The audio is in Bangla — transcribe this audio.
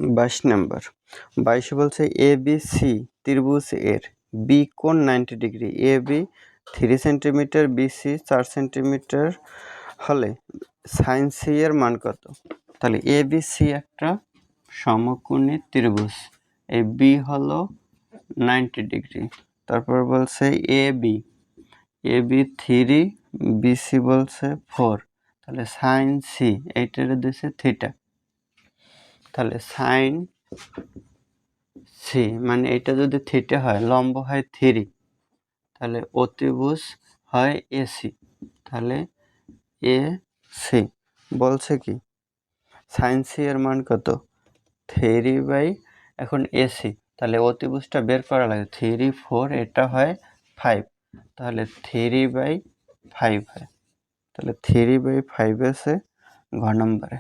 22 নম্বর 22 বলছে এ বি সি ত্রিভুজ এর বি কোণ 90 degree A B 3 centimetre B C 4 centimetre হলে সাইন সি এর মান কত? তাহলে এ বি সি একটা সমকোণী ত্রিভুজ, এই বি হলো 90 ডিগ্রি। তারপর বলছে এ বি 3 বি সি বলছে 4, তাহলে সাইন সি এইটার দিচ্ছে থিটা। তাহলে সাইন সি মানে এটা যদি থিটা হয়, লম্ব হয় 3, তাহলে অতিভুজ হয় এসি। তাহলে এ সি বলছে কি সাইন সি এর মান কত? 3 এখন এসি, তাহলে অতিভুজটা বের করা লাগে 3 4, এটা হয় 5, তাহলে 3/5 হয়। তাহলে 3/5 আছে ঘ নম্বরে।